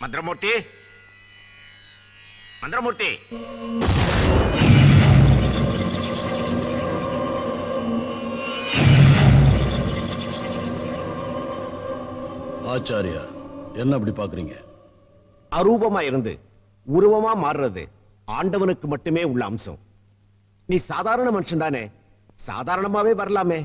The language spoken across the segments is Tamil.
மந்திரமூர்த்தி, மந்திரமூர்த்தி. ஆச்சாரியா, என்ன அப்படி பாக்குறீங்க? அரூபமா இருந்து உருவமா மாறுறது ஆண்டவனுக்கு மட்டுமே உள்ள அம்சம். நீ சாதாரண மனுஷன் தானே, சாதாரணமாவே வரலாமே.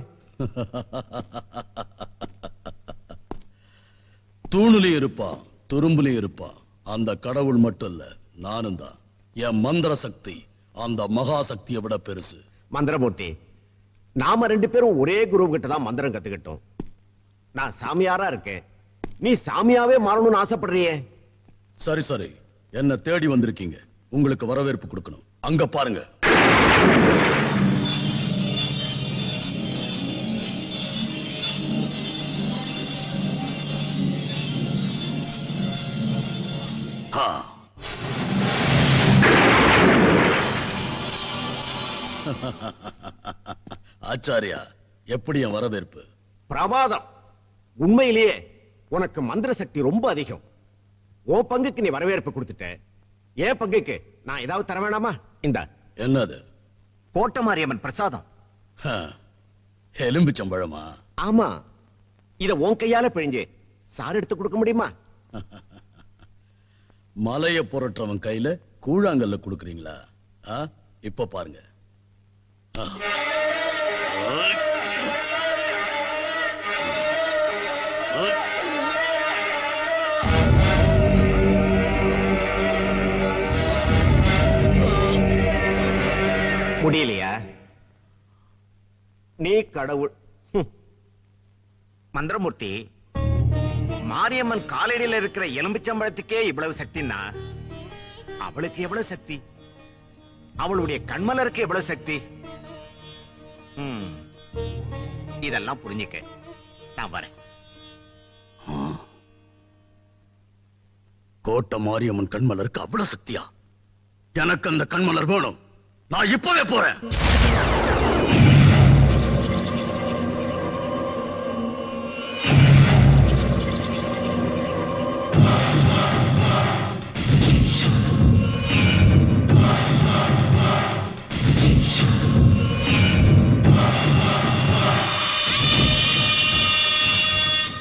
தூணுலயும் இருப்பா, துரும்புலயும் இருப்பா. அந்த கடவுள் மட்டும் இல்ல, நானும் தான். என் மந்திர சக்தி அந்த மகா சக்தியை விட பெருசு. மந்திரமூர்த்தி, நாம 2 பேரும் ஒரே குரு கிட்ட தான் மந்திரம் கத்துக்கிட்டோம். நான் சாமியாரா இருக்கேன், நீ சாமியாவே மாறணும்னு ஆசைப்படுறியே. சரி சரி, என்ன தேடி வந்திருக்கீங்க, உங்களுக்கு வரவேற்பு கொடுக்கணும். அங்க பாருங்க. ஆச்சாரியா, எப்படி என் வரவேற்பு? பிரமாதம். உண்மையிலேயே உனக்கு மந்திர சக்தி ரொம்ப அதிகம். ஓ பங்குக்கு நீ வரவேற்பு கொடுத்துட்ட, ஏன் பங்குக்கு நான் ஏதாவது தர வேணாமா? இந்த என்னது? கோட்டமாரியம்மன் பிரசாதம். எலும்பிச்சம்பழமா? ஆமா, இத உன் கையால பிழிஞ்சு சார் எடுத்து கொடுக்க முடியுமா? மலைய புரட்டுறவன் கையில கூழாங்கல்ல கொடுக்கறீங்களா? இப்ப பாருங்க. முடியலையா? நீ கடவுள். மந்திரமூர்த்தி, மாரியம்மன் காலடியில் இருக்கிற எலும்பிச்சம்பழத்துக்கே இவ்வளவு சக்தின்னா அவளுக்கு எவ்வளவு சக்தி? அவளுடைய கண்மலருக்கு எவ்வளவு சக்தி? இதெல்லாம் புரிஞ்சுக்க நான் வரேன். கோட்டை மாரியம்மன் கண்மலருக்கு அவ்வளவு சக்தியா? எனக்கு அந்த கண்மலர் வேணும். நான் இப்பவே போறேன்.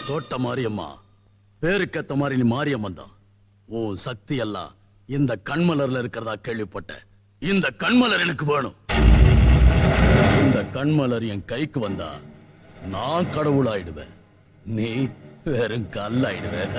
தோட்ட மாரியம்மா, பேருக்கேத்த மாதிரி நீ மாரியம்மன் தான். உன் சக்தி எல்லாம் இந்த கண்மலர்ல இருக்கிறதா கேள்விப்பட்டேன். இந்த கண்மலர் எனக்கு வேணும். இந்த கண்மலர் என் கைக்கு வந்தா நான் கடவுளாயிடுவேன், நீ வெறும் கல்லாயிடுவேன்.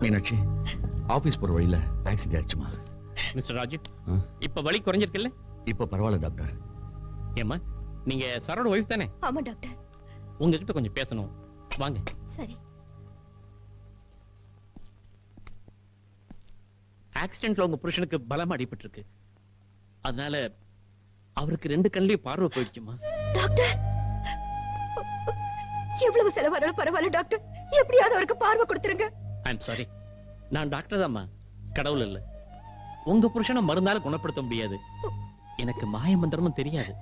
மீனாட்சி, ஆபீஸ் போற வழியில ஆக்சிடென்ட் ஆயிடுச்சுமா. மிஸ்டர் ராஜு, இப்ப வலி குறைஞ்சிருக்குல்ல? இப்ப பரவாயில்ல டாக்டர். ஏம்மா, நீங்க சரோட ஒய்ஃப் தானே? ஆமா டாக்டர். உங்ககிட்ட கொஞ்சம் பேசணும், வாங்க. சரி. ஆக்சிடென்ட்ல உங்க புருஷனுக்கு பலமா அடிபட்டு இருக்கு. அதனால அவருக்கு 2 கண்ணிலையும் பார்வை போயிடுச்சுமா. டாக்டர், எவ்வளவு செலவானாலும் பரவாயில்ல டாக்டர், எப்படியாவது அவருக்கு பார்வை கொடுத்துருங்க. ஐம் சாரி, நான் டாக்டர் தான்மா, கடவுள் இல்ல. உங்க புருஷனை மருந்தால குணப்படுத்த முடியாது. எனக்கு மாய மந்திரமும் தெரியாது.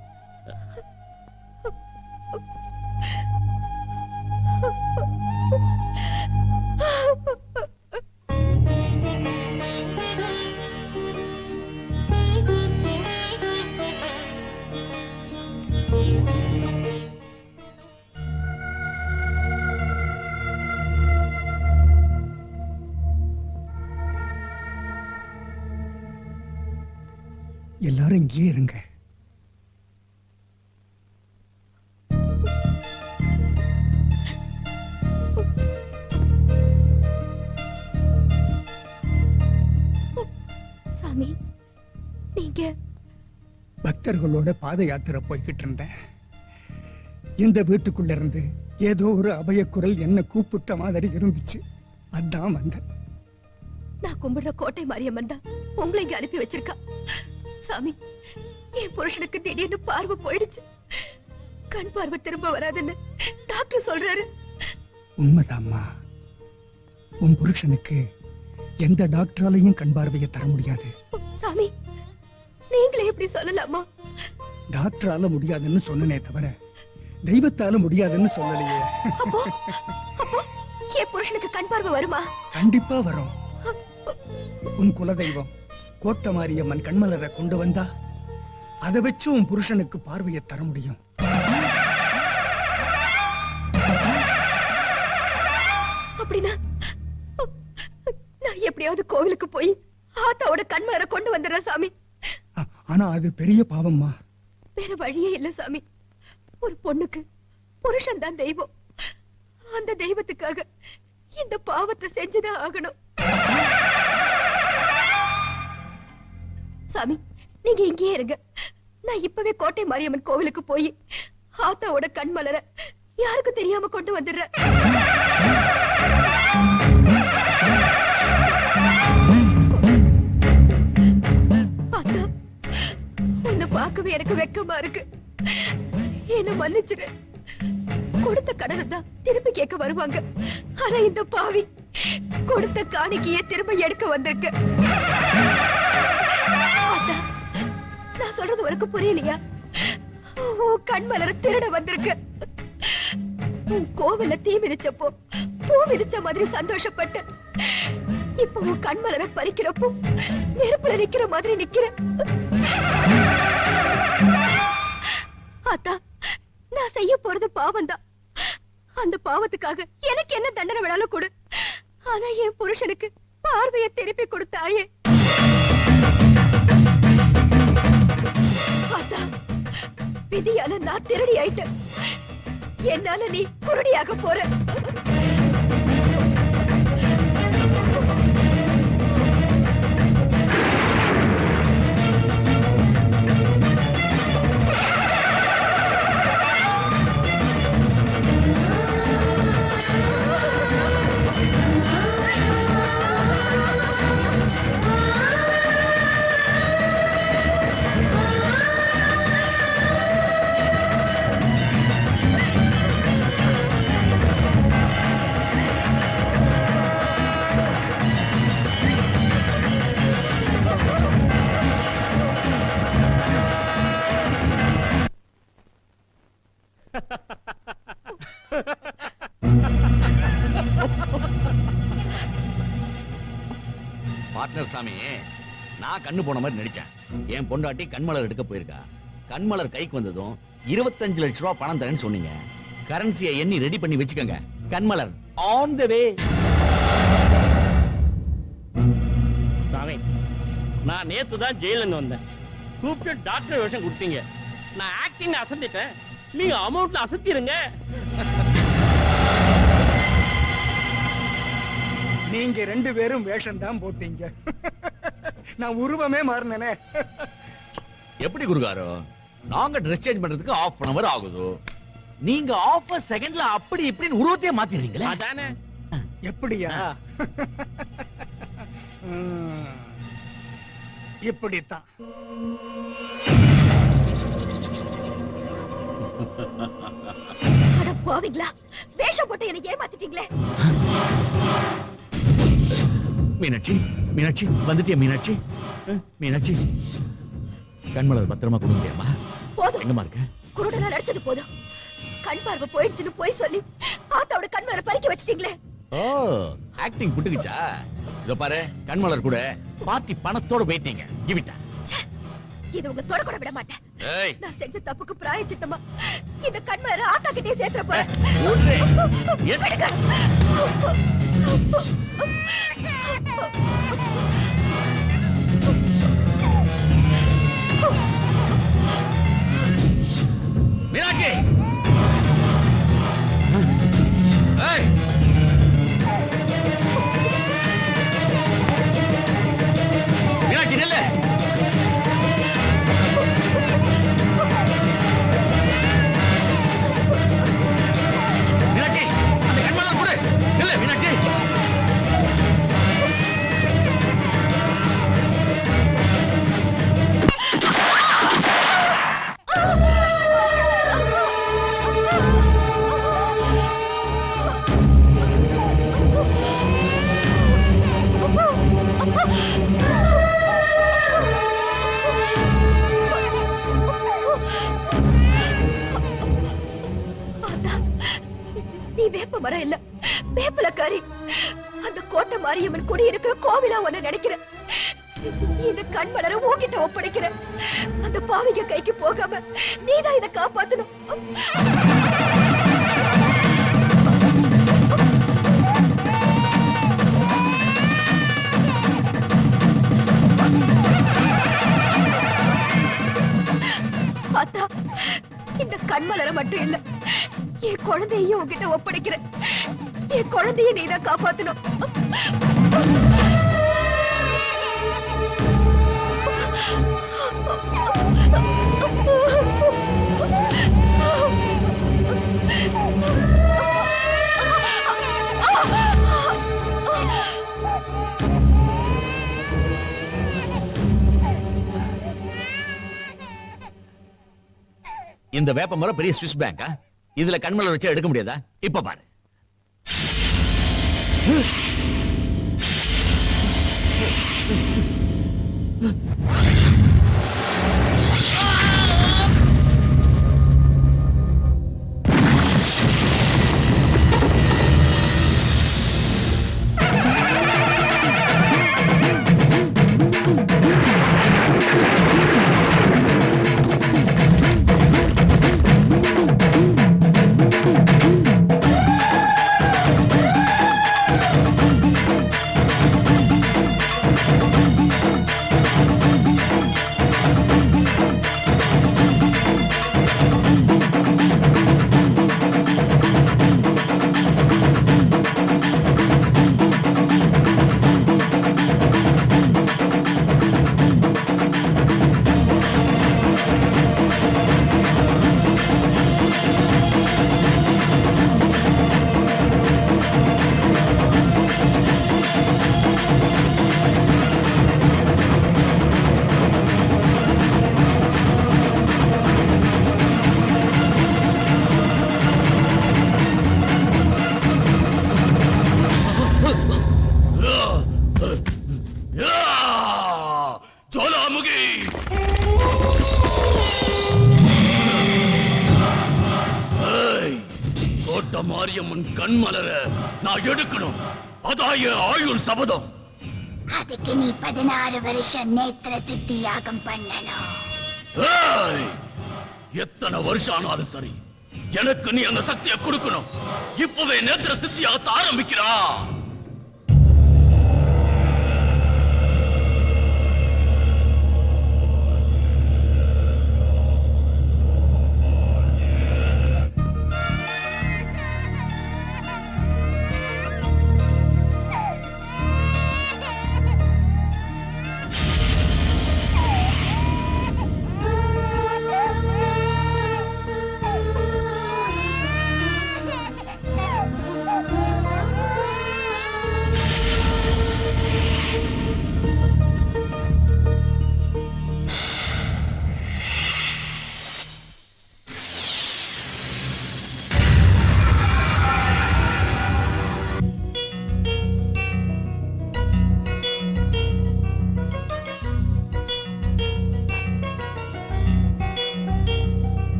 எல்லாரும் இங்கேயே இருங்க. சாமி, நீங்க? பக்தர்களோட பாத யாத்திரை போய்கிட்டு இருந்தேன். இந்த வீட்டுக்குள்ள இருந்து ஏதோ ஒரு அபயக்குரல் என்ன கூப்பிட்ட மாதிரி இருந்துச்சு. அதான் வந்தேன். நான் கும்பிடுற கோட்டை மாரியம்மன் தான் உங்களை இங்க அனுப்பி வச்சிருக்கா. சாமி, என் புருஷனுக்கு திடீர்னு பார்வை போயிடுச்சு. கண் பார்வை திரும்ப வராதுன்னு டாக்டர் சொல்றாரு. உண்மைதாம்மா. உன் புருஷனுக்கு எந்த டாக்டராலையும் கண் பார்வையை தர முடியாது. சாமி, நீங்களே எப்படி சொல்லலாமா? டாக்டரால முடியாதுன்னு சொன்னனே தவிர தெய்வத்தால முடியாதுன்னு சொல்லலையே. அப்போ அப்போ என் புருஷனுக்கு கண் பார்வை வருமா? கண்டிப்பா வரும். உன் குலதெய்வம் கோத்த மாரியம்மன் கண்மலரை கொண்டு வந்தா அதை வச்சு உன் புருஷனுக்கு பார்வையை தர முடியும். அப்படின்னா நான் எப்படியாவது கோவிலுக்கு போய் ஆத்தாவோட கண்மலரை கொண்டு வந்துடுறேன் சாமி. ஆனா அது பெரிய பாவம்மா. வேற வழியே இல்ல சாமி. ஒரு பொண்ணுக்கு புருஷன் தான் தெய்வம். அந்த தெய்வத்துக்காக இந்த பாவத்தை செஞ்சுதான் ஆகணும். சாமி, நீங்க இங்கேயே இருங்க. நான் இப்பவே கோட்டை மாரியம்மன் கோவிலுக்கு போய் ஆத்தாவோட கண்மலரை யாருக்கும் தெரியாம கொண்டு வந்துடுறேன். ஆத்தா, உன்னை பார்க்கவே எனக்கு வெக்கமா இருக்கு. என்ன மன்னிச்சிரு. கொடுத்த கடனை தான் திருப்பி கேட்க வருவாங்க. ஆனா இந்த பாவி கொடுத்த காணிக்கையே திரும்ப எடுக்க வந்திருக்கு. ஆத்தா, நான் சொல்றது உனக்கு புரியலையா? உன் கண்மலர திருட வந்திருக்கு. உன் கோவில தீ மிதிச்சப்போ பூ மிதிச்ச மாதிரி சந்தோஷப்பட்டு இப்ப உன் கண்மலர பறிக்கிறப்போ நெருப்புல நிக்கிற மாதிரி நிக்கிற. ஆத்தா, நான் செய்ய போறது பாவம் தான். அந்த பாவத்துக்காக எனக்கு என்ன தண்டனை வேணாலும் கொடு. ஆனா என் புருஷனுக்கு பார்வையை திருப்பி கொடுத்தாயே. ஆத்தா, விதியால நான் திருடி ஆயிட்டேன். என்னால நீ குருடியாக போற. பார்ட்னர் சாமி, நான் கண்ணு போன மாதிரி நடிச்சேன். என் பொண்டாட்டி கண்மலர் எடுக்க போயிருக்கா. கண்மலர் கைக்கு வந்ததும் 25 லட்சம் ரூபாய் பணம் தரேன்னு சொன்னீங்க. கரன்சியை எண்ணி ரெடி பண்ணி வச்சுக்கோங்க. கண்மலர் ஆன் தி வே. சாமி, நான் நேத்து தான் ஜெயிலன்னு வந்தேன். கூப்பிட்டு டாக்டர் வேஷம் கொடுத்தீங்க. நான் ஆக்டிங் அசந்திட்டேன். நீங்க அமௌண்ட்ல அசத்திருங்க. நீங்க 2 பேரும் வேஷம் தான் போட்டீங்க. நான் உருவமே மாறினேனே. எப்படி குருகாரோ, நாங்க ட்ரெஸ் சேஞ்ச் பண்றதுக்கு ½ an hour ஆகுது. நீங்க ½ a secondல அப்படி இப்படின்னு உருவத்தையே மாத்திடுறீங்களே. அதானே. எப்படியா? இப்படித்தான். அட பாவிங்களா, வேஷம் போட்டு என்னை ஏமாத்திட்டீங்களே. மீனாட்சி, மீனாட்சி வந்துட்டியா? மீனாட்சி, மீனாட்சி, கண்மலர் பத்திரமா கொடுங்கம்மா. போதும், எங்கம்மா இருக்க? குருடனா நடிச்சது போதும். கண் பார்வை போயிடுச்சுன்னு போய் சொல்லி ஆத்தாவோட கண்மலரை பறிக்க வச்சிட்டீங்களே. ஓ, ஆக்டிங் புட்டுக்குச்சா? இதோ பாரு, கண்மலர் கூட பார்ட்டி பணத்தோட போயிட்டீங்க. Give it. இது உங்க தொட கூட விட மாட்டேன். ஏய், நான் செஞ்ச தப்புக்கு பிராயச்சித்தமா இந்த கண்மலரை ஆத்தா கிட்டே சேர்த்துற போறேன். ஓடுறே. விடுங்க. மீனாட்சி, ஏய், மீனாட்சி நில்லு. மீனாட்சி, அந்த கண்மலர் கொடு. நில்லு மீனாட்சி. வேப்ப மரம் இல்ல, வேப்பலக்காரி. அந்த கோட்டை மாரியம்மன் குடி இருக்கிற கோவிலா ஒண்ணு நினைக்கிறேன். இந்த கண்மலரை உன்கிட்ட ஒப்படைக்கிறேன். அந்த பாவிக கைக்கு போகாம நீதான் இதை காப்பாத்தணும். அத்தா, இந்த கண்மலரை மட்டும் இல்ல, என் குழந்தையையும் உன்கிட்ட ஒப்படைக்கிறேன். என் குழந்தைய நீதான் காப்பாத்தணும். இந்த வேப்ப மரம் பெரிய ஸ்விஸ் பேங்கா? இதுல கண்மலர் வச்சு எடுக்க முடியாதா? இப்ப பாரு. ஜோலாமுகி! கோட்டை மாரியம்மன் கண்மலர நான் எடுக்கணும். அதான் என் ஆயுள் சபதம். அதுக்கு நீ 16 வருஷம் நேத்திர சித்தி யாகம் பண்ணணும். எத்தனை வருஷம் ஆனாலும் சரி, எனக்கு நீ அந்த சக்தியை கொடுக்கணும். இப்பவே நேத்திர சித்தியாகத்த ஆரம்பிக்கிறா.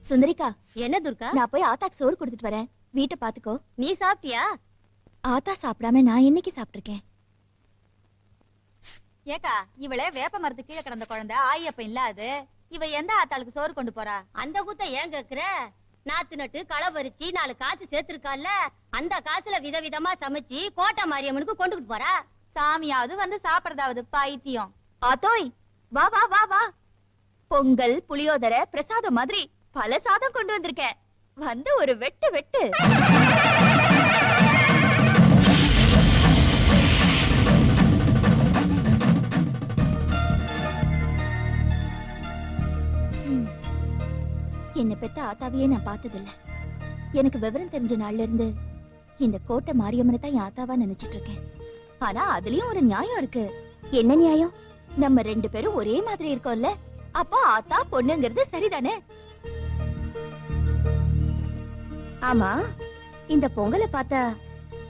சுந்தரிக்கா, என்ன துர்கா? நான் போய் ஆத்தாக்கு சோறு கொடுத்துட்டு வரேன். வீட்டை பாத்துக்கோ. நீ சாப்பிட்டியா? ஆத்தா சாப்பிடாம நான் என்னைக்கு சாப்பிட்டிருக்கேன்? ஏக்கா, இவளே வேப்ப மரத்து கீழே கிடந்த குழந்தை ஆயப்ப இல்லாது இவ எந்த ஆத்தாளுக்கு சோறு கொண்டு போறா? அந்த கூத்த ஏன் கேக்குற? நாத்து நட்டு களை பறிச்சு 4 காசு சேர்த்திருக்கால, அந்த காசுல விதவிதமா சமைச்சு கோட்டை மாரியம்மனுக்கு கொண்டுகிட்டு போறா. சாமியாவது வந்து சாப்பிடறதாவது பைத்தியம். ஆத்தோய், வா வா வா வா. பொங்கல், புளியோதரை, பிரசாதம் மாதிரி பல சாதம் கொண்டு வந்திருக்கேன். வந்து ஒரு வெட்டு வெட்டு. என்ன பெத்த ஆத்தாவையே நான் பார்த்ததில்ல. எனக்கு விவரம் தெரிஞ்ச நாள்ல இருந்து இந்த கோட்டை மாரியம்மனை தான் என் ஆத்தாவா நினைச்சிட்டு இருக்கேன். ஆனா அதுலயும் ஒரு நியாயம் இருக்கு. என்ன நியாயம்? நம்ம 2 பேரும் ஒரே மாதிரி இருக்கோம்ல, அப்போ ஆத்தா பொண்ணுங்கிறது சரிதானே? ஆமா, இந்த பொங்கலை பார்த்தா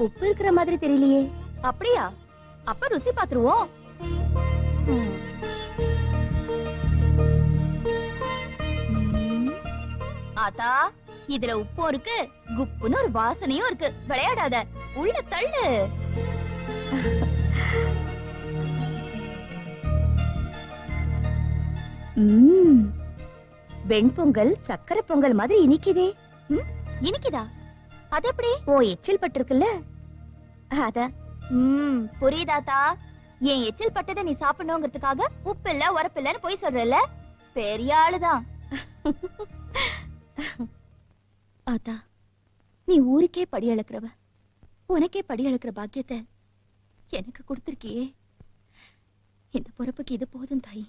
உப்பு இருக்கிற மாதிரி தெரியலையே. அப்படியா? அப்ப ருசி பாத்துருவோம். ம். ஆத்தா இதுல உப்பும் இருக்கு குப்புன்னு ஒரு வாசனையும் இருக்கு விளையாடாத உள்ள தள்ளு வெண்பொங்கல் சக்கரை பொங்கல் மாதிரி இனிக்குதே இனிக்குதா அது எப்படி ஓ எச்சில் பட்டிருக்குல்ல அதான் புரியுதாத்தா என் எச்சில் பட்டதை நீ சாப்பிடணுங்கிறதுக்காக உப்பு இல்ல உரப்பு இல்லன்னு போய் சொல்றல பெரிய ஆளுதான் ஆத்தா நீ ஊருக்கே படி அளக்கிறவ உனக்கே படி அளக்கிற பாக்கியத்தை எனக்கு கொடுத்திருக்கியே இந்த பொறுப்புக்கு இது போதும் தாயி